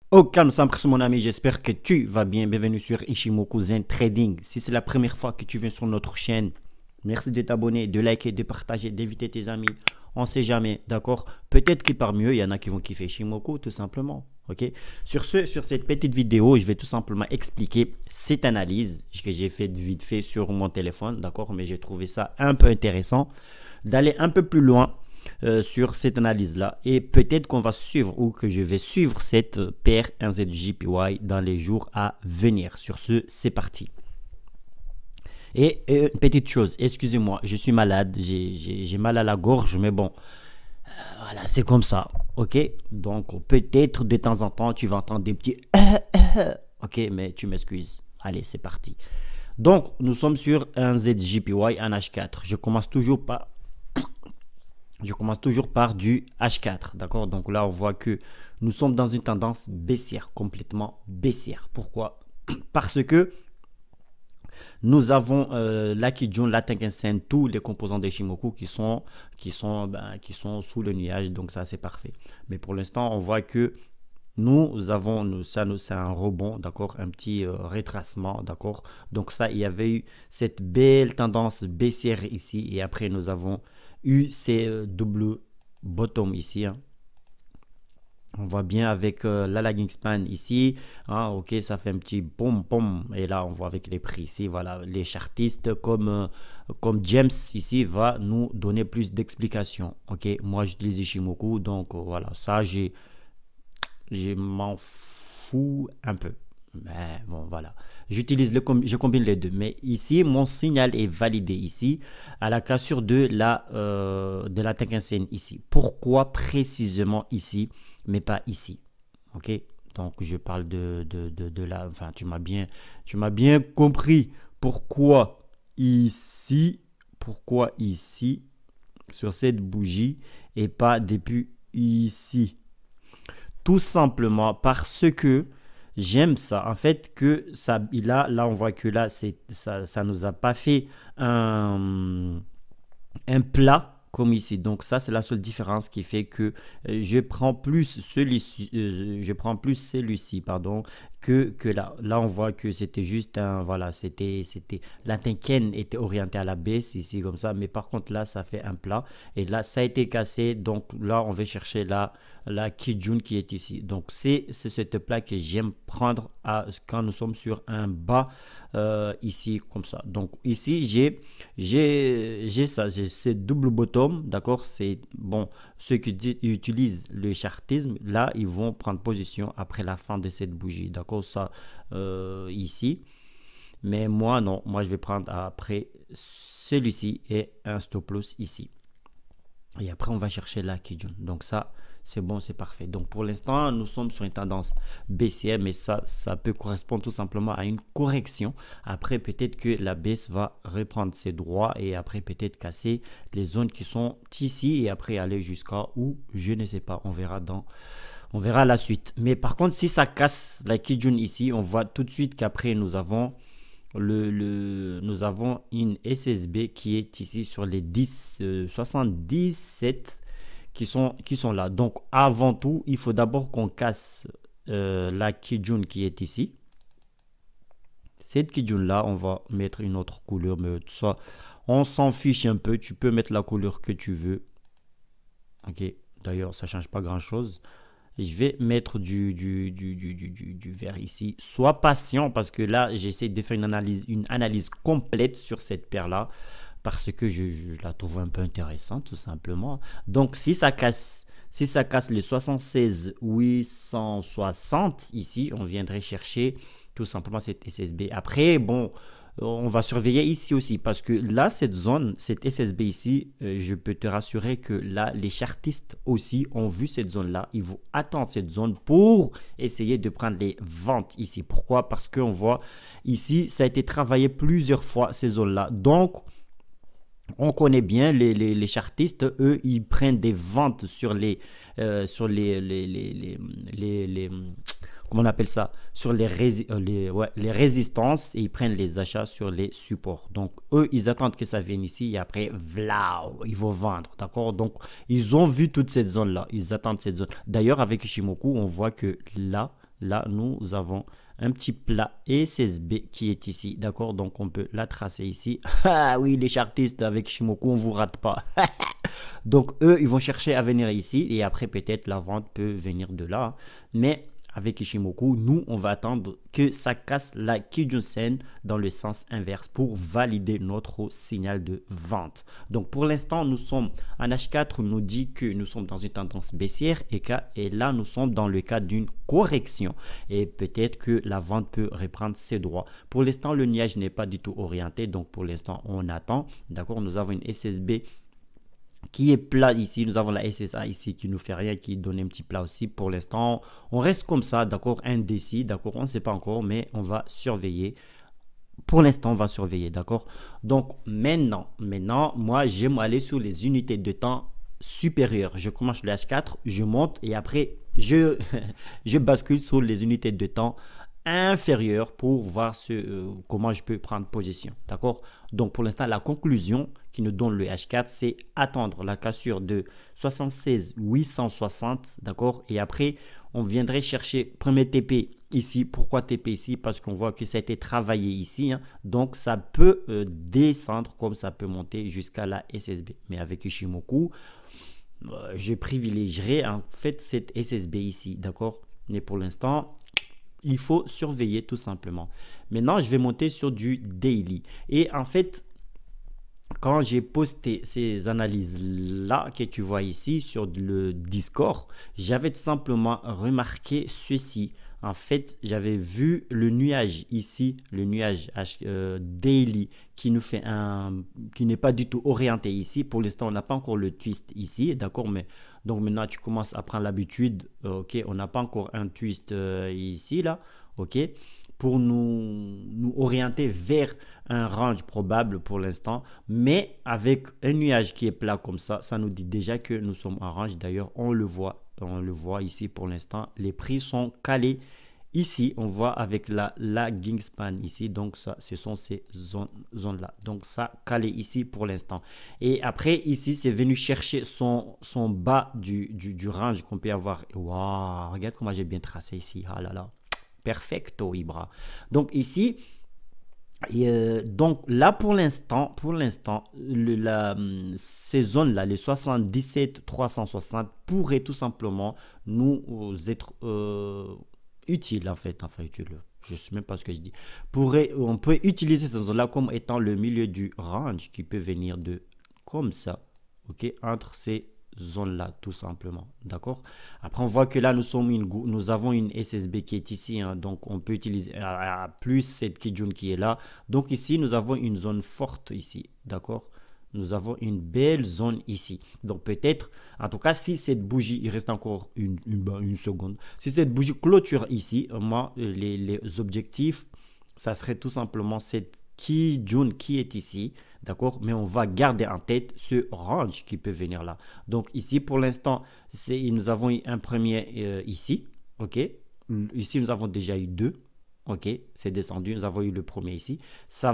Au calme, sans pression, mon ami, j'espère que tu vas bien. Bienvenue sur Ishimoku Zen Trading. Si c'est la première fois que tu viens sur notre chaîne, merci de t'abonner, de liker, de partager, d'inviter tes amis. On sait jamais, d'accord? Peut-être que parmi eux, il y en a qui vont kiffer Ishimoku, tout simplement. Ok? Sur cette petite vidéo, je vais tout simplement expliquer cette analyse que j'ai faite vite fait sur mon téléphone, d'accord? Mais j'ai trouvé ça un peu intéressant d'aller un peu plus loin sur cette analyse-là. Et peut-être qu'on va suivre ou que je vais suivre cette paire 1ZJPY dans les jours à venir. Sur ce, c'est parti. Et petite chose, excusez-moi, je suis malade, j'ai mal à la gorge, mais bon, voilà, c'est comme ça, ok? Donc peut-être de temps en temps, tu vas entendre des petits ok, mais tu m'excuses. Allez, c'est parti. Donc, nous sommes sur un ZJPY, un H4. Je commence toujours par du H4, d'accord? Donc là, on voit que nous sommes dans une tendance baissière, complètement baissière. Pourquoi? Parce que nous avons la Kijun, la Tenkan-sen, tous les composants des Shimoku qui sont sous le nuage, donc ça c'est parfait. Mais pour l'instant, on voit que c'est un rebond, d'accord, un petit retracement, d'accord. Donc ça, il y avait eu cette belle tendance baissière ici, et après nous avons eu ces double bottom ici, hein. On voit bien avec la lagging span ici, hein, ok, ça fait un petit pom pom, et là on voit avec les prix ici, voilà, les chartistes comme James ici va nous donner plus d'explications, ok. Moi j'utilise Ishimoku, donc voilà, ça je m'en fous un peu. Mais bon, voilà. Je combine les deux. Mais ici, mon signal est validé ici à la cassure de la Tenkan-sen ici. Pourquoi précisément ici, mais pas ici? Ok. Donc, je parle de la. Enfin, tu m'as bien compris. Pourquoi ici, sur cette bougie, et pas depuis ici? Tout simplement parce que j'aime ça. En fait, que ça, là, on voit que là, ça nous a pas fait un plat comme ici. Donc ça, c'est la seule différence qui fait que je prends plus celui-ci, pardon, que là. Là, on voit que c'était juste un, voilà, la Tenken était orientée à la baisse ici comme ça, mais par contre là, ça fait un plat et là, ça a été cassé. Donc là, on va chercher la Kijun qui est ici. Donc c'est cette plat que j'aime prendre quand nous sommes sur un bas ici comme ça. Donc ici j'ai ce double bottom, d'accord. C'est bon, ceux qui utilisent le chartisme là, ils vont prendre position après la fin de cette bougie, d'accord, ça ici. Mais moi non, moi je vais prendre après celui-ci et un stop loss ici, et après on va chercher la Kijun. Donc ça c'est bon, c'est parfait. Donc pour l'instant nous sommes sur une tendance baissière, mais ça peut correspondre tout simplement à une correction. Après peut-être que la baisse va reprendre ses droits et après peut-être casser les zones qui sont ici et après aller jusqu'à où, je ne sais pas, on verra la suite. Mais par contre, si ça casse la Kijun ici, on voit tout de suite qu'après nous avons nous avons une SSB qui est ici sur les 77 qui sont là. Donc avant tout, il faut d'abord qu'on casse la Kijun qui est ici. Cette Kijun là, on va mettre une autre couleur, mais tout ça, on s'en fiche un peu. Tu peux mettre la couleur que tu veux. Ok, d'ailleurs, ça change pas grand chose. Je vais mettre du vert ici. Sois patient parce que là, j'essaie de faire une analyse complète sur cette paire-là parce que je la trouve un peu intéressante, tout simplement. Donc, si ça casse les 76 860 ici, on viendrait chercher tout simplement cette SSB. Après, bon, on va surveiller ici aussi parce que là, cette zone, cette SSB ici, je peux te rassurer que là, les chartistes aussi ont vu cette zone-là. Ils vont attendre cette zone pour essayer de prendre les ventes ici. Pourquoi? Parce qu'on voit ici, ça a été travaillé plusieurs fois, ces zones-là. Donc, on connaît bien les chartistes, eux, ils prennent des ventes sur comment on appelle ça, sur les résistances, et ils prennent les achats sur les supports. Donc eux, ils attendent que ça vienne ici et après vlao, ils vont vendre, d'accord. Donc ils ont vu toute cette zone là, ils attendent cette zone. D'ailleurs avec Ishimoku, on voit que là là, nous avons un petit plat SSB qui est ici, d'accord? Donc, on peut la tracer ici. Ah oui, les chartistes avec Shimoku, on vous rate pas. Donc, eux, ils vont chercher à venir ici et après, peut-être, la vente peut venir de là. Mais avec Ishimoku, nous, on va attendre que ça casse la Kijun-sen dans le sens inverse pour valider notre signal de vente. Donc, pour l'instant, nous sommes en H4, nous dit que nous sommes dans une tendance baissière et là, nous sommes dans le cas d'une correction. Et peut-être que la vente peut reprendre ses droits. Pour l'instant, le nuage n'est pas du tout orienté. Donc, pour l'instant, on attend. D'accord, nous avons une SSB qui est plat ici, nous avons la SSA ici qui nous fait rien, qui donne un petit plat aussi. Pour l'instant, on reste comme ça, d'accord, indécis, d'accord, on ne sait pas encore, mais on va surveiller. Pour l'instant, on va surveiller, d'accord. Donc maintenant, moi, j'aime aller sur les unités de temps supérieures. Je commence le H4, je monte et après, je bascule sur les unités de temps inférieure pour voir comment je peux prendre position. D'accord? Donc, pour l'instant, la conclusion qui nous donne le H4, c'est attendre la cassure de 76 860. D'accord? Et après, on viendrait chercher premier TP ici. Pourquoi TP ici? Parce qu'on voit que ça a été travaillé ici. Hein. Donc, ça peut descendre comme ça peut monter jusqu'à la SSB. Mais avec Ishimoku, je privilégierais en fait cette SSB ici. D'accord? Mais pour l'instant, il faut surveiller tout simplement. Maintenant, je vais monter sur du daily. Et en fait, quand j'ai posté ces analyses-là que tu vois ici sur le Discord, j'avais tout simplement remarqué ceci. En fait, j'avais vu le nuage ici, le nuage daily qui nous fait qui n'est pas du tout orienté ici. Pour l'instant, on n'a pas encore le twist ici, d'accord, mais donc maintenant tu commences à prendre l'habitude. Ok, on n'a pas encore un twist ici là, ok, pour nous orienter vers un range probable pour l'instant, mais avec un nuage qui est plat comme ça nous dit déjà que nous sommes en range. D'ailleurs, on le voit ici pour l'instant, les prix sont calés. Ici, on voit avec la lagging span ici, donc ça, ce sont ces zones-là. Donc ça, calé ici pour l'instant. Et après, ici, c'est venu chercher son bas du range qu'on peut avoir. Waouh, regarde comment j'ai bien tracé ici. Ah là là, perfecto, Ibra. Donc ici, donc là pour l'instant ces zones là, les 77 360 pourraient tout simplement nous être utile en fait, enfin utile, je sais même pas ce que je dis. On peut utiliser cette zone là comme étant le milieu du range qui peut venir de comme ça, ok, entre ces zones là tout simplement, d'accord. Après on voit que là nous avons une SSB qui est ici, hein, donc on peut utiliser plus cette Kijun qui est là. Donc ici nous avons une zone forte ici, d'accord. Nous avons une belle zone ici. Donc peut-être, en tout cas, si cette bougie, il reste encore une seconde. Si cette bougie clôture ici, moi, les objectifs, ça serait tout simplement cette Kijun qui est ici. D'accord? Mais on va garder en tête ce range qui peut venir là. Donc ici, pour l'instant, nous avons eu un premier ici. OK? Ici, nous avons déjà eu deux. OK? C'est descendu. Nous avons eu le premier ici. Ça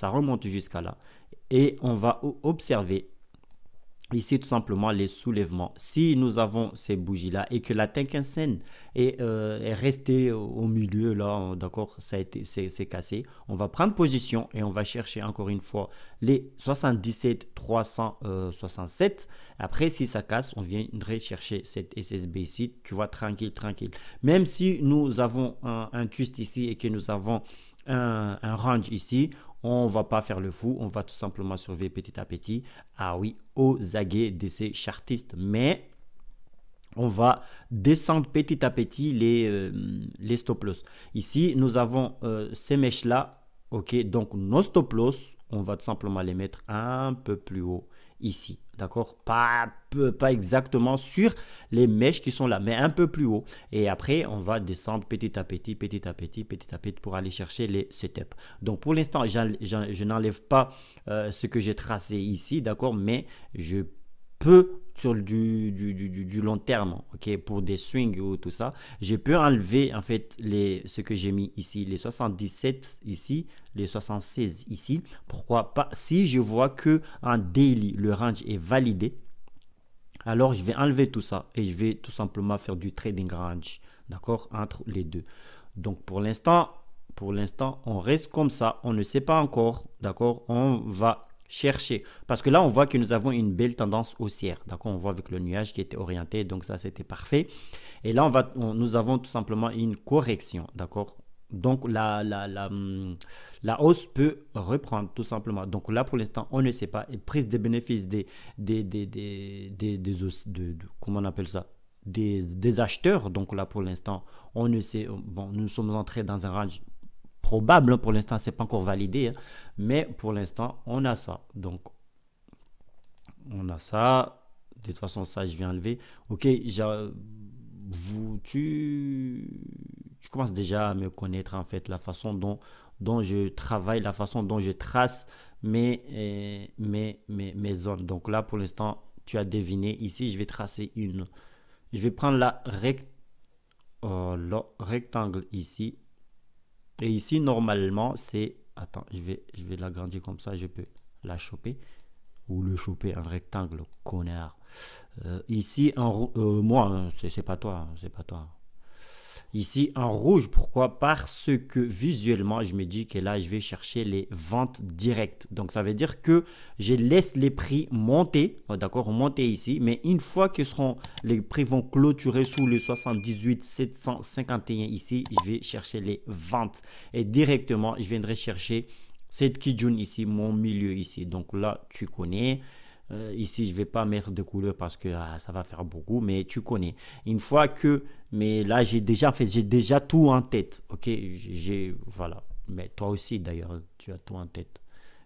remonte jusqu'à là. Et on va observer ici tout simplement les soulèvements. Si nous avons ces bougies là et que la Tenkan-sen est restée au milieu là, d'accord, c'est cassé, on va prendre position et on va chercher encore une fois les 77 367. Après, si ça casse, on viendrait chercher cette SSB ici, tu vois, tranquille. Même si nous avons un twist ici et que nous avons un range ici, on va pas faire le fou, on va tout simplement surveiller petit à petit. Ah oui, aux aguets de ces chartistes. Mais on va descendre petit à petit les stop loss. Ici, nous avons ces mèches là. Ok, donc nos stop loss, on va tout simplement les mettre un peu plus haut ici. D'accord, pas exactement sur les mèches qui sont là, mais un peu plus haut. Et après, on va descendre petit à petit pour aller chercher les setups. Donc, pour l'instant, je n'enlève pas ce que j'ai tracé ici, d'accord, mais je peux sur du long terme, ok, pour des swings ou tout ça, je peux enlever en fait ce que j'ai mis ici, les 77 ici, les 76 ici. Pourquoi pas? Si je vois que en daily le range est validé, alors je vais enlever tout ça et je vais tout simplement faire du trading range. d'accord, entre les deux. Donc pour l'instant, on reste comme ça, on ne sait pas encore, d'accord, on va chercher. Parce que là, on voit que nous avons une belle tendance haussière, d'accord, on voit avec le nuage qui était orienté, donc ça, c'était parfait. Et là, nous avons tout simplement une correction, d'accord. Donc, la hausse peut reprendre tout simplement. Donc là, pour l'instant, on ne sait pas. Et prise des bénéfices comment on appelle ça? Des acheteurs. Donc là, pour l'instant, on ne sait. Bon, nous sommes entrés dans un range probable. Hein, pour l'instant, c'est pas encore validé. Hein, mais pour l'instant, on a ça. Donc, on a ça. De toute façon, ça, je vais enlever. Ok, tu commences déjà à me connaître en fait, la façon dont je travaille, la façon dont je trace mes zones. Donc là, pour l'instant, tu as deviné. Ici, je vais tracer une. Je vais prendre le rectangle ici. Et ici, normalement, c'est... Attends, je vais l'agrandir comme ça, je peux la choper. Ou le choper, un rectangle, connard. Ici, moi, c'est pas toi, c'est pas toi. Ici, en rouge, pourquoi? Parce que visuellement, je me dis que là, je vais chercher les ventes directes. Donc, ça veut dire que je laisse les prix monter, d'accord, monter ici. Mais une fois que les prix vont clôturer sous les 78 751 ici, je vais chercher les ventes. Et directement, je viendrai chercher cette Kijun ici, mon milieu ici. Donc là, tu connais. Ici, je ne vais pas mettre de couleur parce que ça va faire beaucoup, mais tu connais. Une fois que... Mais là, j'ai déjà tout en tête. Ok, voilà. Mais toi aussi, d'ailleurs, tu as tout en tête.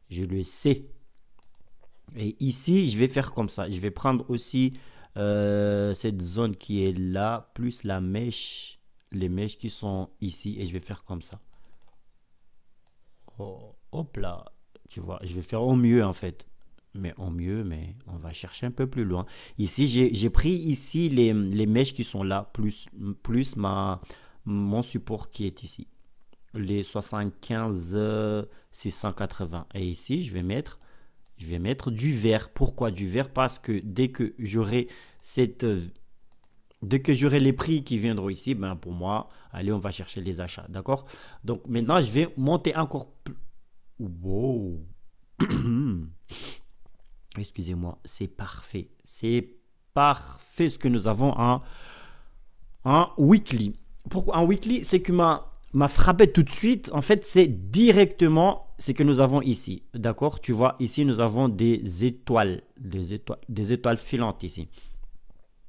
Je le sais. Et ici, je vais faire comme ça. Je vais prendre aussi cette zone qui est là, plus la mèche, les mèches qui sont ici. Et je vais faire comme ça. Oh, hop là. Tu vois, je vais faire au mieux, en fait. Mais on va chercher un peu plus loin. Ici, j'ai pris ici les mèches qui sont là, plus mon support qui est ici. Les 75 680. Et ici, je vais mettre du vert. Pourquoi du vert? Parce que dès que j'aurai les prix qui viendront ici, ben pour moi, allez, on va chercher les achats. D'accord? Donc maintenant, je vais monter encore plus. Wow! Excusez-moi, c'est parfait. C'est parfait ce que nous avons en weekly. Pourquoi en weekly? C'est que m'a frappé tout de suite. En fait, c'est directement ce que nous avons ici. D'accord? Tu vois, ici, nous avons des étoiles filantes ici.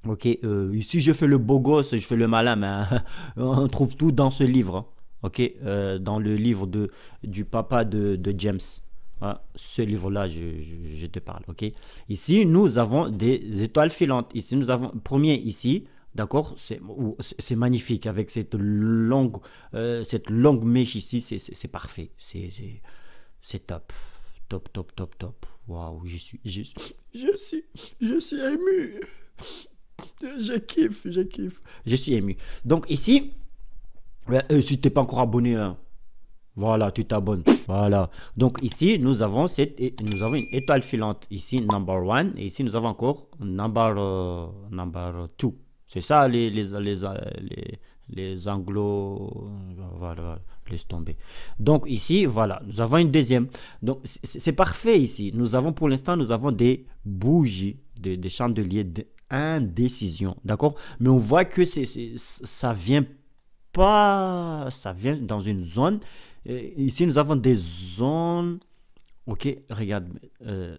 Ok, ici, je fais le beau gosse, je fais le malin, mais on trouve tout dans ce livre. Ok, dans le livre du papa de James. Ah, ce livre-là, je te parle, ok. Ici, nous avons des étoiles filantes. Ici, nous avons, premier ici, d'accord, c'est magnifique avec cette longue mèche ici, c'est parfait. C'est top, top, top, top, top. Waouh, je suis ému. Je kiffe. Je suis ému. Donc ici, si tu n'es pas encore abonné, hein, voilà, tu t'abonnes. Voilà. Donc ici, nous avons une étoile filante. Ici, number one. Et ici, nous avons encore number two. C'est ça, les anglo... Voilà, laisse tomber. Donc ici, voilà, nous avons une deuxième. Donc c'est parfait ici. Pour l'instant, nous avons des bougies, des chandeliers d'indécision. D'accord? Mais on voit que ça vient dans une zone. Ici, nous avons des zones. Ok, regarde,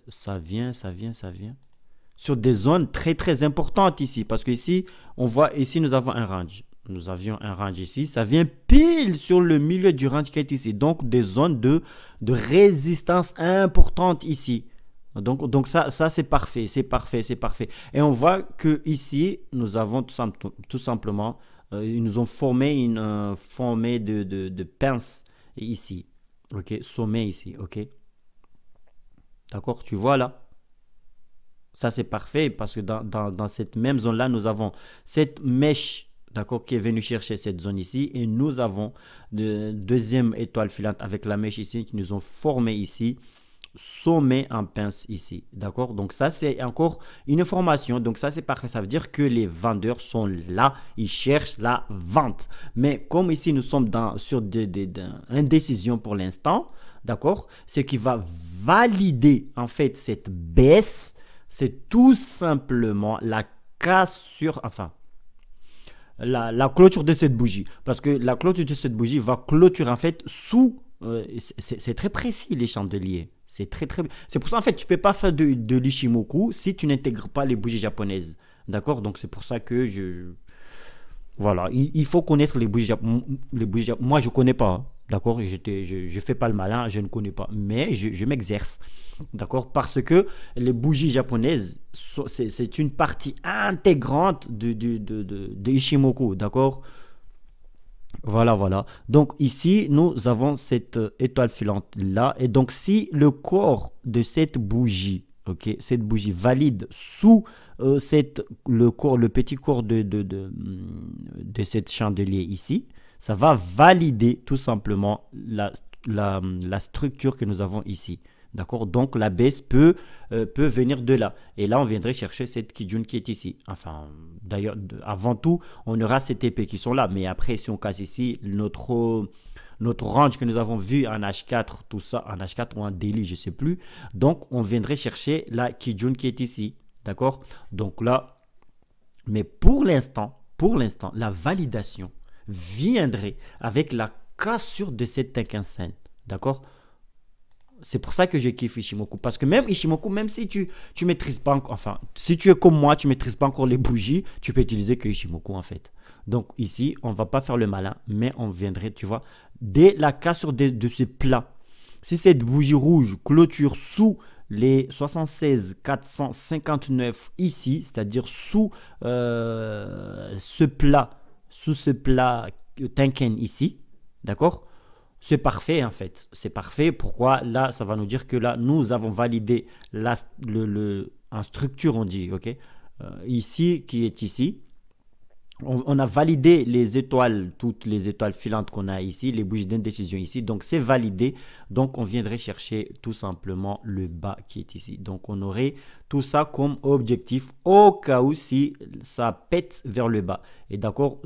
ça vient. Sur des zones très, très importantes ici. Parce que ici, on voit, ici, nous avons un range. Nous avions un range ici. Ça vient pile sur le milieu du range qui est ici. Donc, des zones de résistance importantes ici. Donc ça c'est parfait. Et on voit que ici, nous avons tout simplement, ils nous ont formé une formée de pince ici, ok, sommet ici, ok, d'accord, tu vois là, ça c'est parfait parce que dans cette même zone là, nous avons cette mèche, d'accord, qui est venue chercher cette zone ici, et nous avons de deuxième étoile filante avec la mèche ici qui nous ont formé ici sommet en pince ici. D'accord? Donc ça, c'est encore une information. Donc ça, c'est parfait. Ça veut dire que les vendeurs sont là. Ils cherchent la vente. Mais comme ici, nous sommes sur indécision pour l'instant, d'accord? Ce qui va valider en fait cette baisse, c'est tout simplement la cassure, enfin, la clôture de cette bougie. Parce que la clôture de cette bougie va clôturer en fait sous. C'est très précis les chandeliers. C'est très très. C'est pour ça en fait tu peux pas faire de l'Ishimoku si tu n'intègres pas les bougies japonaises. D'accord. Donc c'est pour ça que voilà, il faut connaître les bougies japonaises. Moi je connais pas. Hein. D'accord. Je fais pas le malin, je ne connais pas. Mais je m'exerce. D'accord. Parce que les bougies japonaises, c'est une partie intégrante de Ishimoku. D'accord. Voilà, voilà. Donc ici, nous avons cette étoile filante là. Et donc si le corps de cette bougie, ok, cette bougie valide sous le petit corps de cette chandelier ici, ça va valider tout simplement la structure que nous avons ici. D'accord. Donc la baisse peut venir de là. Et là, on viendrait chercher cette Kijun qui est ici. Enfin, d'ailleurs, avant tout, on aura ces TP qui sont là. Mais après, si on casse ici, notre range que nous avons vu en H4, tout ça, en H4 ou en daily, je ne sais plus. Donc, on viendrait chercher la Kijun qui est ici. D'accord. Donc là, mais pour l'instant, la validation viendrait avec la cassure de cette Tenkan-sen. D'accord. C'est pour ça que je kiffe Ishimoku. Parce que même Ishimoku, même si tu maîtrises pas encore, enfin, si tu es comme moi, tu maîtrises pas encore les bougies, tu peux utiliser que Ishimoku en fait. Donc ici, on va pas faire le malin, mais on viendrait, tu vois, dès la cassure de ce plat. Si cette bougie rouge clôture sous les 76 459 ici, c'est-à-dire sous ce plat Tenken ici, d'accord? C'est parfait en fait. C'est parfait. Pourquoi? Là, ça va nous dire que là, nous avons validé en structure, on dit, ok? Ici, qui est ici. On a validé les étoiles, toutes les étoiles filantes qu'on a ici, les bougies d'indécision ici. Donc, c'est validé. Donc, on viendrait chercher tout simplement le bas qui est ici. Donc, on aurait tout ça comme objectif au cas où si ça pète vers le bas. Et d'accord?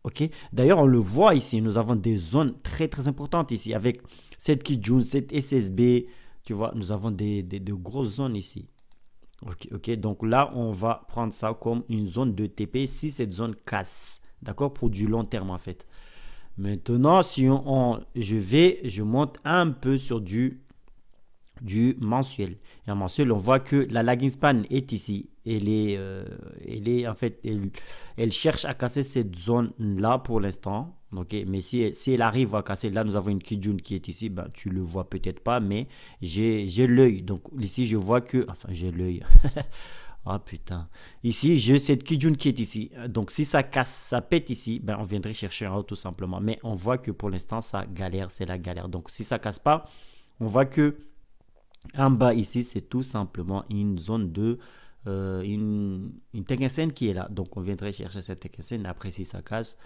Ok. D'ailleurs, on le voit ici. Nous avons des zones très très importantes ici avec cette Kijun, cette SSB. Tu vois, nous avons de grosses zones ici. Ok, ok. Donc là, on va prendre ça comme une zone de TP si cette zone casse. D'accord? Pour du long terme en fait. Maintenant, si je monte un peu sur du mensuel. Et en mensuel, on voit que la lagging span est ici. En fait, elle cherche à casser cette zone-là pour l'instant. Okay? Mais si elle arrive à casser, là, nous avons une Kijun qui est ici. Ben, tu le vois peut-être pas, mais j'ai l'œil. Donc ici, je vois que... Enfin, j'ai l'œil. Ah putain. Ici, j'ai cette Kijun qui est ici. Donc, si ça casse, ça pète ici, ben, on viendrait chercher en haut tout simplement. Mais on voit que pour l'instant, ça galère, c'est la galère. Donc, si ça casse pas, on voit que en bas ici, c'est tout simplement une zone de une Tenkan-sen qui est là. Donc on viendrait chercher cette Tenkan-sen. Après, si ça casse,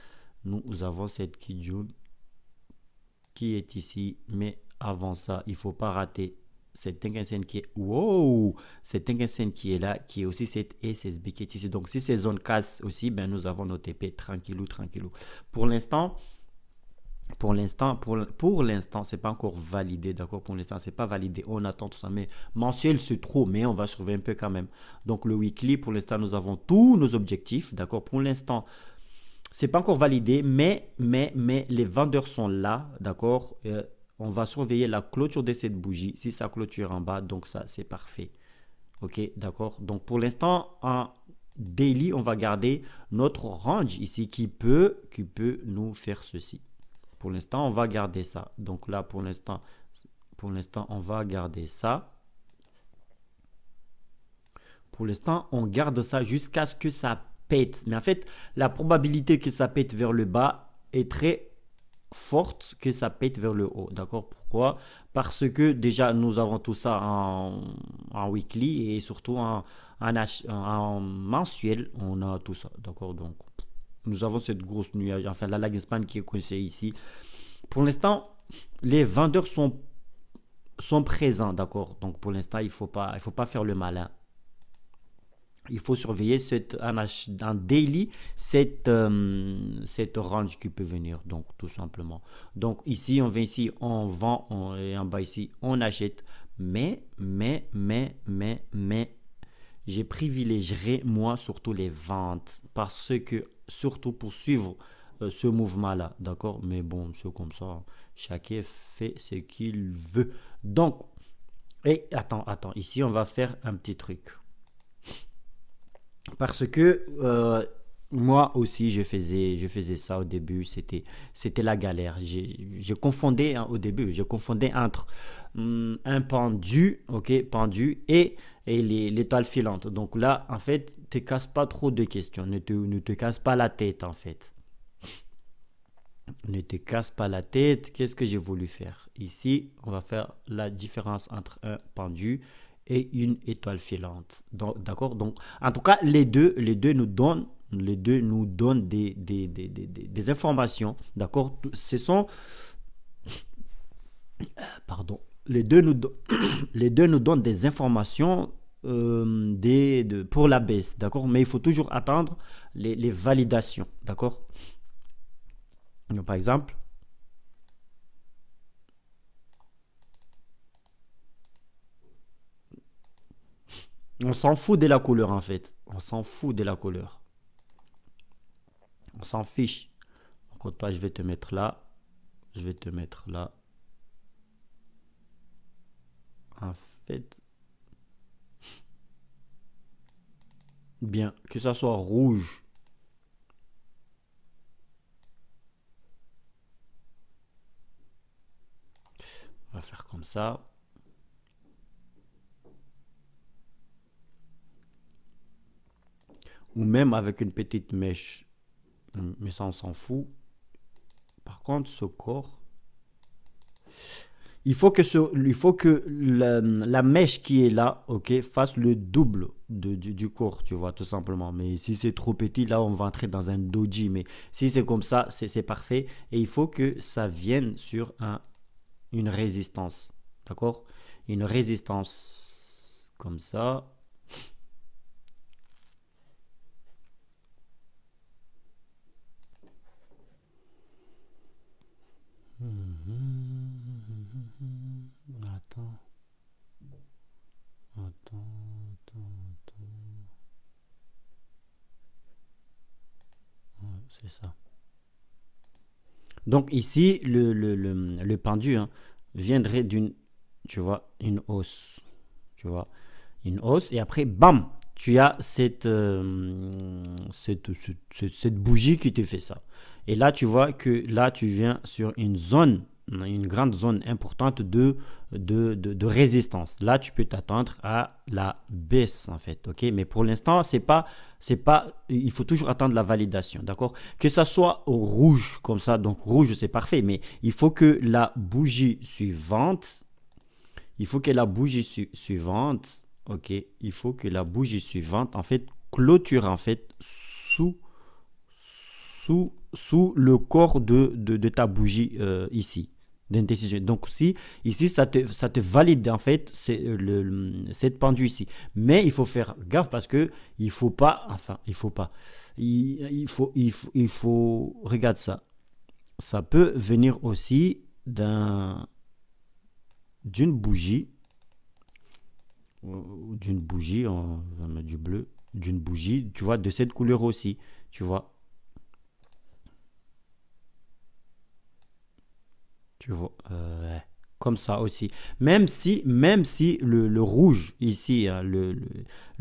nous avons cette Kijun qui est ici. Mais avant ça, il ne faut pas rater cette Tenkan-sen qui est... Wow! Cette Tenkan-sen qui est là, qui est aussi cette SSB qui est ici. Donc si ces zones cassent aussi, ben, nous avons nos TP tranquillou, tranquillou. Pour l'instant, c'est pas encore validé, d'accord? Pour l'instant, c'est pas validé. On attend tout ça, mais mensuel, c'est trop, mais on va surveiller un peu quand même. Donc, le weekly, pour l'instant, nous avons tous nos objectifs, d'accord? Pour l'instant, c'est pas encore validé, mais les vendeurs sont là, d'accord? On va surveiller la clôture de cette bougie. Si ça clôture en bas, donc ça, c'est parfait. Ok, d'accord? Donc, pour l'instant, en daily, on va garder notre range ici qui peut nous faire ceci. Pour l'instant, on va garder ça. Donc là, pour l'instant, on va garder ça. Pour l'instant, on garde ça jusqu'à ce que ça pète. Mais en fait, la probabilité que ça pète vers le bas est très forte que ça pète vers le haut. D'accord? Pourquoi? Parce que déjà, nous avons tout ça en weekly et surtout en mensuel, on a tout ça. D'accord? Donc, nous avons cette grosse nuage, enfin la lagging span qui est coincée ici. Pour l'instant, les vendeurs sont sont présents, d'accord? Donc pour l'instant, il faut pas faire le malin. Il faut surveiller un daily cette range qui peut venir, donc tout simplement. Donc ici, on vient ici, on vend, et en bas ici, on achète. Mais, je privilégierai moi surtout les ventes parce que, surtout pour suivre ce mouvement-là, d'accord? Mais bon, c'est comme ça, chacun fait ce qu'il veut. Donc, et attends, ici, on va faire un petit truc. Parce que moi aussi, je faisais ça au début. C'était la galère. Je confondais hein, au début, je confondais entre un pendu, ok, pendu et l'étoile filante. Donc là, en fait, te casse pas trop de questions. Ne te casse pas la tête, en fait. Ne te casse pas la tête. Qu'est-ce que j'ai voulu faire? Ici, on va faire la différence entre un pendu et une étoile filante. D'accord? Donc, en tout cas, les deux nous donnent des informations. D'accord? Ce sont, pardon, les deux nous donnent des informations pour la baisse. D'accord? Mais il faut toujours attendre les validations. D'accord? Donc, par exemple, on s'en fout de la couleur en fait. On s'en fout de la couleur. On s'en fiche. Donc toi, je vais te mettre là. Je vais te mettre là. En fait, bien, que ça soit rouge. On va faire comme ça. Ou même avec une petite mèche. Mais ça, on s'en fout. Par contre, ce corps, il faut que la mèche qui est là, ok, fasse le double du corps, tu vois, tout simplement. Mais si c'est trop petit, là, on va entrer dans un doji. Mais si c'est comme ça, c'est parfait. Et il faut que ça vienne sur une résistance, d'accord? Une résistance comme ça. Attends, attends. Ouais, c'est ça. Donc ici, le pendu hein, viendrait d'une, tu vois, une hausse. Tu vois, une hausse. Et après, bam, tu as cette bougie qui te fait ça. Et là, tu vois que là, tu viens sur une grande zone importante de résistance. Là, tu peux t'attendre à la baisse, en fait. OK? Mais pour l'instant, il faut toujours attendre la validation. D'accord? Que ça soit au rouge, comme ça. Donc, rouge, c'est parfait. Mais il faut que la bougie suivante, OK? Il faut que la bougie suivante, en fait, clôture, en fait, sous le corps de ta bougie ici. D'indécision. Donc si ici ça te valide en fait c'est cette pendule ici. Mais il faut faire gaffe parce que il faut regarde ça. Ça peut venir aussi d'une bougie on va mettre du bleu, d'une bougie, tu vois, de cette couleur aussi, tu vois. Tu vois, comme ça aussi. Même si le rouge ici, hein, le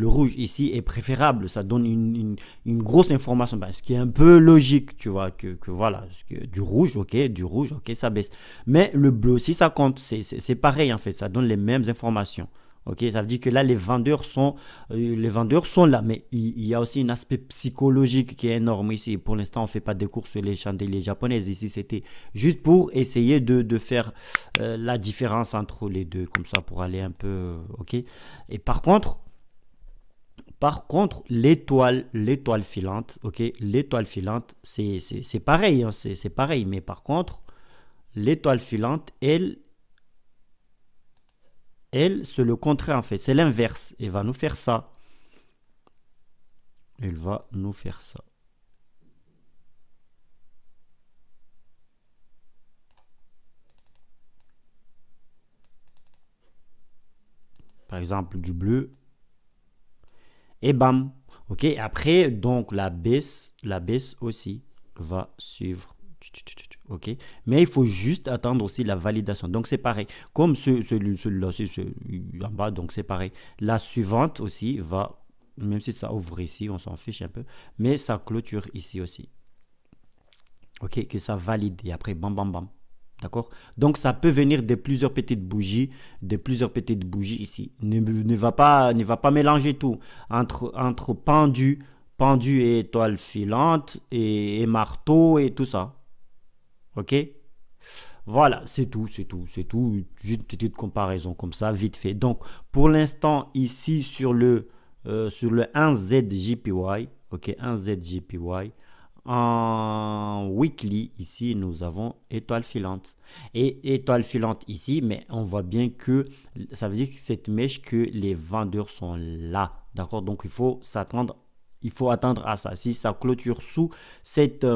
rouge ici est préférable, ça donne une grosse information, ce qui est un peu logique, tu vois, que voilà, que du rouge, ok, ça baisse. Mais le bleu aussi, ça compte, c'est pareil en fait, ça donne les mêmes informations. Ok, ça veut dire que là, les vendeurs sont là, mais il y a aussi un aspect psychologique qui est énorme ici. Pour l'instant, on ne fait pas des cours sur les chandeliers japonaises. Ici, c'était juste pour essayer de faire la différence entre les deux, comme ça, pour aller un peu. Ok. Et l'étoile filante, ok, l'étoile filante, c'est pareil, hein, c'est pareil. Mais par contre, l'étoile filante, elle, elle, c'est le contraire en fait, c'est l'inverse. Elle va nous faire ça. Elle va nous faire ça. Par exemple, du bleu. Et bam. Ok, après, donc la baisse aussi va suivre. Ok, mais il faut juste attendre aussi la validation. Donc c'est pareil. Comme celui-là, en bas, donc c'est pareil. La suivante aussi va, même si ça ouvre ici, on s'en fiche un peu, mais ça clôture ici aussi. Ok, que ça valide et après, bam, bam, bam. D'accord? Donc ça peut venir de plusieurs petites bougies, ici. Ne va pas mélanger tout entre pendu et étoile filante et marteau et tout ça. Ok? Voilà, c'est tout. Juste une petite comparaison comme ça, vite fait. Donc pour l'instant, ici sur le 1ZJPY, ok, 1ZJPY, en weekly, ici, nous avons étoile filante. Et étoile filante ici, mais on voit bien que ça veut dire que cette mèche, que les vendeurs sont là. D'accord? Donc, il faut attendre à ça. Si ça clôture sous cette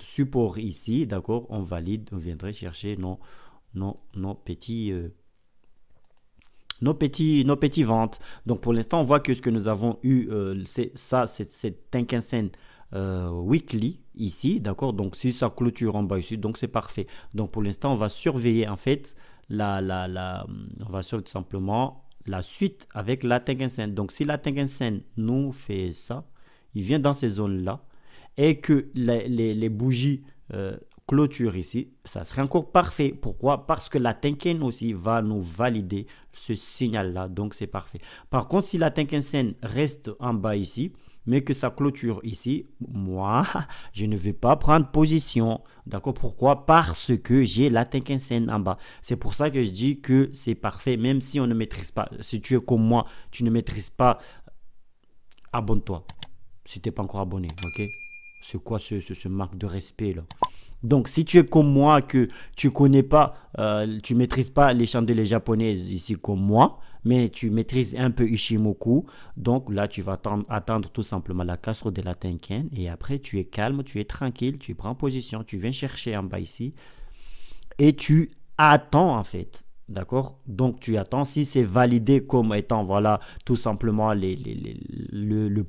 support ici, d'accord, on valide, on viendrait chercher nos petits... nos petits ventes. Donc pour l'instant, on voit que ce que nous avons eu, c'est ça, c'est Tenkan-sen weekly ici, d'accord. Donc si ça clôture en bas ici, donc c'est parfait. Donc pour l'instant, on va surveiller en fait on va surveiller tout simplement la suite avec la Tenkan-sen. Donc si la Tenkan-sen nous fait ça, il vient dans ces zones là et que les bougies clôture ici, ça serait encore parfait. Pourquoi? Parce que la Tenkan aussi va nous valider ce signal-là, donc c'est parfait. Par contre, si la Tenkan-sen reste en bas ici, mais que ça clôture ici, moi, je ne vais pas prendre position. D'accord? Pourquoi? Parce que j'ai la Tenkan-sen en bas. C'est pour ça que je dis que c'est parfait, même si on ne maîtrise pas. Si tu es comme moi, tu ne maîtrises pas, abonne-toi. Si tu n'es pas encore abonné, ok? C'est quoi ce marque de respect là? Donc, si tu es comme moi, que tu connais pas, tu maîtrises pas les chandeliers japonaises ici comme moi, mais tu maîtrises un peu Ishimoku, donc là, tu vas attendre tout simplement la casserole de la Tenkan et après, tu es calme, tu es tranquille, tu prends position, tu viens chercher en bas ici et tu attends en fait. D'accord? Donc, tu attends. Si c'est validé comme étant, voilà, tout simplement le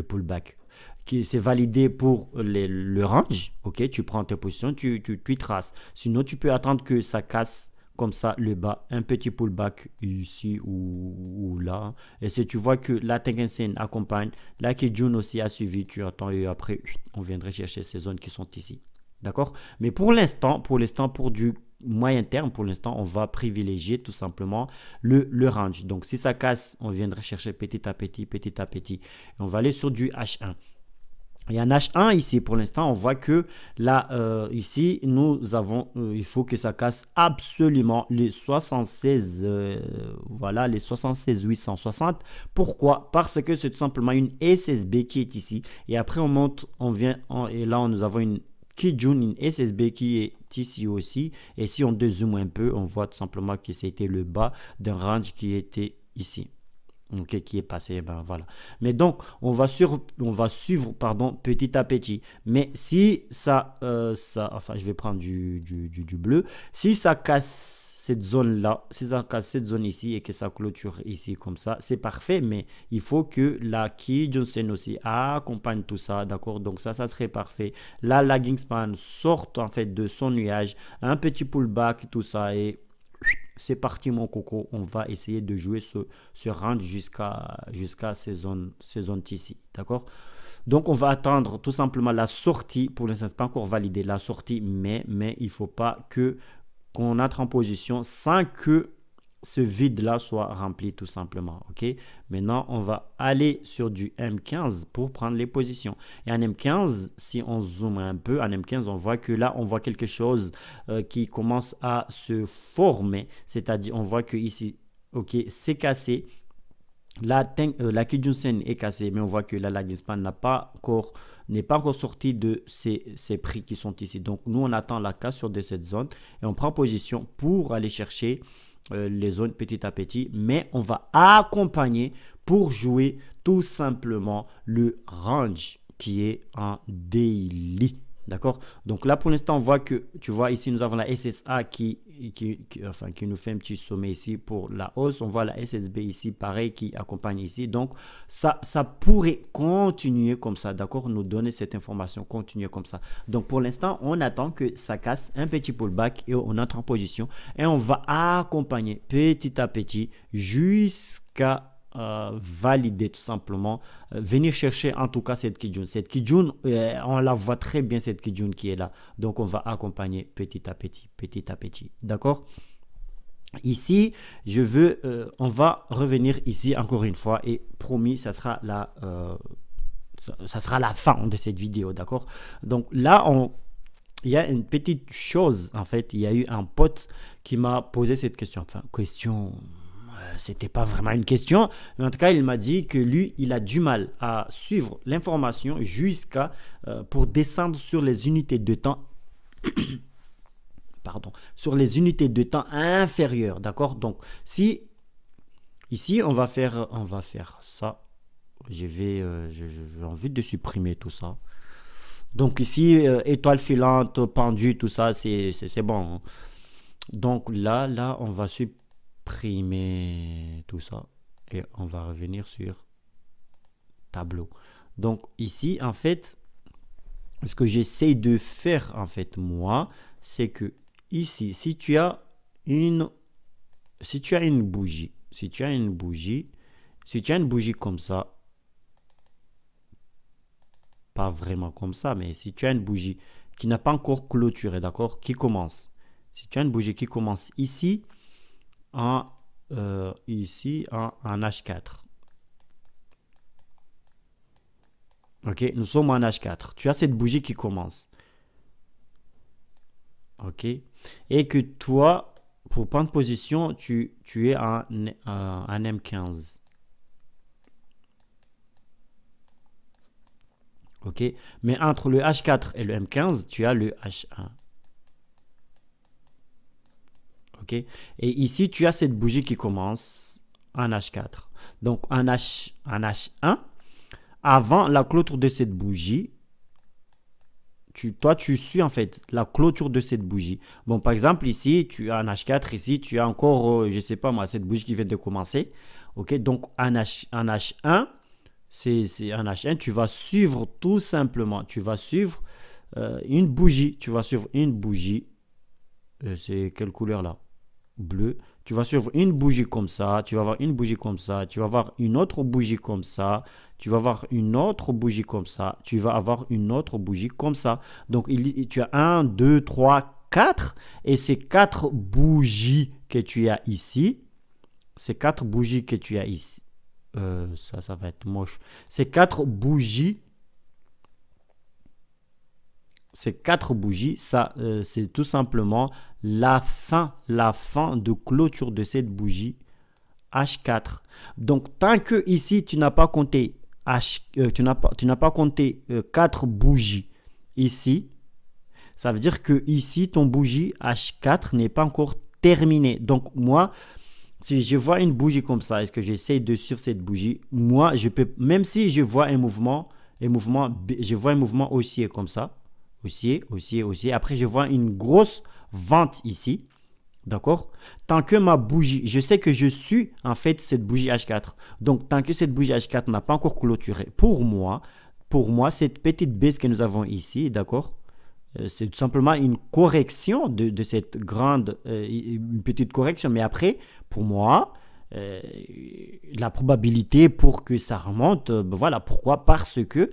pullback qui c'est validé pour le range, ok, tu prends tes positions, tu traces. Sinon, tu peux attendre que ça casse comme ça le bas, un petit pullback ici ou là. Et si tu vois que la Tenkan-sen accompagne, la Kijun aussi a suivi, tu attends et après, on viendrait chercher ces zones qui sont ici. D'accord? Mais pour l'instant, pour du moyen terme, pour l'instant, on va privilégier tout simplement le range. Donc, si ça casse, on viendrait chercher petit à petit, petit à petit. Et on va aller sur du H1. Et en H1 ici, pour l'instant, on voit que là, ici, nous avons, il faut que ça casse absolument les 76, voilà, les 76 860. Pourquoi? Parce que c'est tout simplement une SSB qui est ici. Et après, on monte, on vient, et là, nous avons une Kijun, une SSB qui est ici aussi. Et si on dézoome un peu, on voit tout simplement que c'était le bas d'un range qui était ici. Okay, qui est passé, ben voilà. Mais donc, on va suivre, pardon, petit à petit. Mais si enfin, je vais prendre du bleu. Si ça casse cette zone-là, si ça casse cette zone ici et que ça clôture ici comme ça, c'est parfait. Mais il faut que la Kijun-sen aussi accompagne tout ça, d'accord? Donc ça serait parfait. La lagging span sorte en fait de son nuage, un petit pullback, tout ça et c'est parti mon coco, on va essayer de jouer ce range jusqu'à ces zones ici, d'accord? Donc on va attendre tout simplement la sortie, pour l'instant c'est pas encore validé la sortie, mais il faut pas qu'on entre en position sans que ce vide là soit rempli tout simplement, ok? Maintenant on va aller sur du M15 pour prendre les positions. Et en M15, si on zoome un peu, en M15 on voit que là on voit quelque chose qui commence à se former, c'est-à-dire on voit que ici, ok, c'est cassé. la Kijun-sen est cassée, mais on voit que la lagging span n'est pas encore sortie de ces prix qui sont ici. Donc, nous, on attend la cassure de cette zone et on prend position pour aller chercher les zones petit à petit. Mais on va accompagner pour jouer tout simplement le range qui est en daily. D'accord? Donc là, pour l'instant, on voit que, tu vois, ici, nous avons la SSA qui nous fait un petit sommet ici pour la hausse. On voit la SSB ici, pareil, qui accompagne ici. Donc, ça pourrait continuer comme ça, d'accord? Nous donner cette information, continuer comme ça. Donc, pour l'instant, on attend que ça casse un petit pullback et on entre en position. Et on va accompagner petit à petit jusqu'à valider tout simplement, venir chercher en tout cas cette Kijun. Cette Kijun, on la voit très bien, cette Kijun qui est là. Donc on va accompagner petit à petit, d'accord? Ici, on va revenir ici encore une fois et promis, ça sera la fin de cette vidéo, d'accord? Donc là, il y a une petite chose, en fait, il y a eu un pote qui m'a posé cette question, c'était pas vraiment une question, mais en tout cas, il m'a dit que lui, il a du mal à suivre l'information jusqu'à pour descendre sur les unités de temps, sur les unités de temps inférieures, d'accord? Donc, si ici, on va faire ça, j'ai envie de supprimer tout ça. Donc ici, étoile filante, pendu, tout ça, c'est bon. Donc là, on va supprimer tout ça et on va revenir sur tableau. Donc ici, en fait, ce que j'essaie de faire, en fait, moi, c'est que ici, si tu as une bougie comme ça, pas vraiment comme ça, mais si tu as une bougie qui n'a pas encore clôturé, d'accord, si tu as une bougie qui commence ici en H4. Ok, nous sommes en H4. Tu as cette bougie qui commence. Ok, et que toi, pour prendre position, tu es en M15. Ok, mais entre le H4 et le M15, tu as le H1. Ok, et ici, tu as cette bougie qui commence en H4. Donc, en H1, avant la clôture de cette bougie, toi, tu suis en fait la clôture de cette bougie. Bon, par exemple, ici, tu as un H4, ici, tu as encore, je ne sais pas moi, cette bougie qui vient de commencer. Ok, donc en H1, c'est un H1, tu vas suivre tout simplement, tu vas suivre une bougie, c'est quelle couleur là? Bleu. Tu vas suivre une bougie comme ça, tu vas avoir une bougie comme ça, tu vas avoir une autre bougie comme ça, tu vas avoir une autre bougie comme ça, tu vas avoir une autre bougie comme ça. Donc, tu as 1, 2, 3, 4 et ces 4 bougies que tu as ici, ça va être moche. Ces 4 bougies, ça, c'est tout simplement la fin de clôture de cette bougie H4. Donc, tant que ici, tu n'as pas compté tu n'as pas compté 4 bougies ici, ça veut dire que ici, ton bougie H4 n'est pas encore terminé. Donc, moi, si je vois une bougie comme ça, est-ce que j'essaie de suivre cette bougie? Moi, je peux, même si je vois un mouvement haussier comme ça, haussier. Après, je vois une grosse vente ici. D'accord? Tant que ma bougie, je sais que je suis en fait cette bougie H4. Donc, tant que cette bougie H4 n'a pas encore clôturé, pour moi, cette petite baisse que nous avons ici, d'accord? C'est tout simplement une correction de cette grande, une petite correction. Mais après, pour moi, la probabilité pour que ça remonte, voilà, pourquoi? Parce que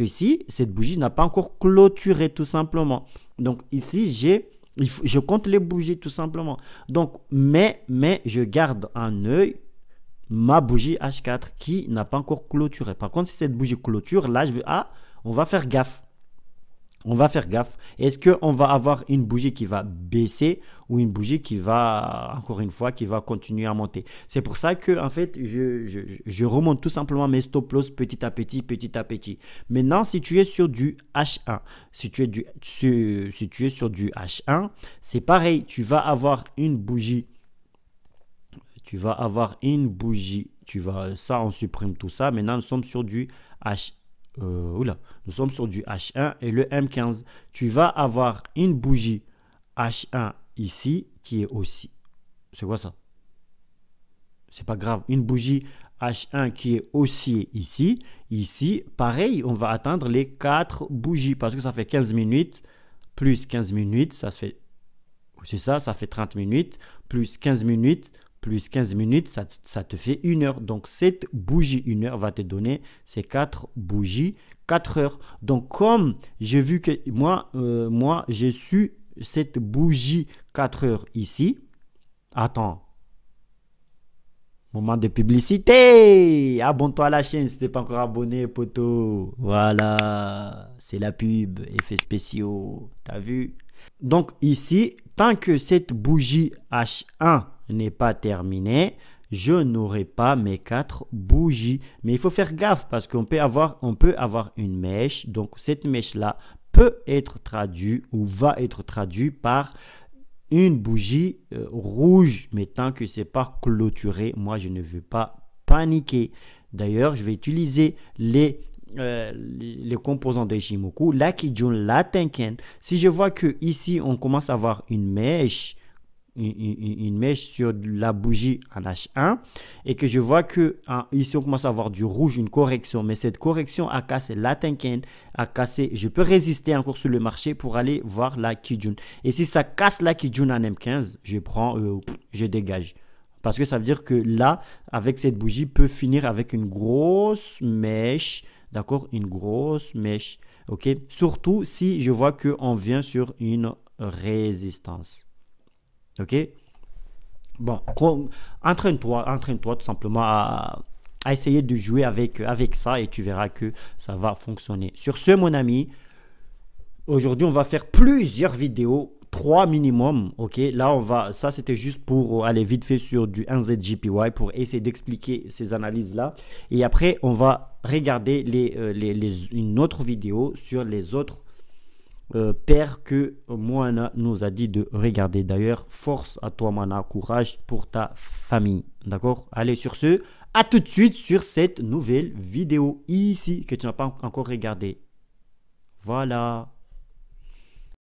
ici, cette bougie n'a pas encore clôturé tout simplement. Donc, ici, je compte les bougies tout simplement. Donc, mais je garde un œil ma bougie H4 qui n'a pas encore clôturé. Par contre, si cette bougie clôture, là, on va faire gaffe. On va faire gaffe. Est-ce qu'on va avoir une bougie qui va baisser ou une bougie qui va, encore une fois, qui va continuer à monter? C'est pour ça que, en fait, je remonte tout simplement mes stop loss petit à petit, petit à petit. Maintenant, si tu es sur du H1, si tu es sur du H1, c'est pareil. Tu vas avoir une bougie. Ça, on supprime tout ça. Maintenant, nous sommes sur du H1. Nous sommes sur du H1 et le M15. Tu vas avoir une bougie H1 ici qui est aussi. C'est quoi ça? C'est pas grave. Une bougie H1 qui est haussier ici. Ici, pareil, on va atteindre les 4 bougies parce que ça fait 15 minutes plus 15 minutes. Ça fait. C'est ça, ça fait 30 minutes plus 15 minutes. Plus 15 minutes, ça te fait 1 heure. Donc, cette bougie 1 heure va te donner ces 4 bougies 4 heures. Donc, comme j'ai vu que moi j'ai su cette bougie 4 heures ici. Attends. Moment de publicité. Abonne-toi à la chaîne si tu n'es pas encore abonné, poto. Voilà. C'est la pub. Effets spéciaux. T'as vu? Donc, ici, tant que cette bougie H1 n'est pas terminée, je n'aurai pas mes 4 bougies. Mais il faut faire gaffe parce qu'on peut avoir une mèche. Donc, cette mèche-là peut être traduite ou va être traduite par une bougie rouge. Mais tant que ce n'est pas clôturé, moi, je ne veux pas paniquer. D'ailleurs, je vais utiliser les composants de Ichimoku, la Kijun, la Tenken. Si je vois que ici on commence à avoir une mèche sur la bougie en H1 et que je vois que ici on commence à avoir du rouge, une correction, mais cette correction a cassé la Tenken, je peux résister encore sur le marché pour aller voir la Kijun. Et si ça casse la Kijun en M15, je dégage. Parce que ça veut dire que là, avec cette bougie, peut finir avec une grosse mèche. D'accord? Une grosse mèche. OK? Surtout si je vois qu'on vient sur une résistance. OK? Bon, entraîne-toi tout simplement à essayer de jouer avec ça et tu verras que ça va fonctionner. Sur ce, mon ami, aujourd'hui, on va faire plusieurs vidéos. 3 minimum, ok. Là, ça c'était juste pour aller vite fait sur du 1ZJPY pour essayer d'expliquer ces analyses-là. Et après, on va regarder une autre vidéo sur les autres paires que Moana nous a dit de regarder. D'ailleurs, force à toi, Moana, courage pour ta famille. D'accord? Allez, sur ce, à tout de suite sur cette nouvelle vidéo ici que tu n'as pas encore regardée. Voilà.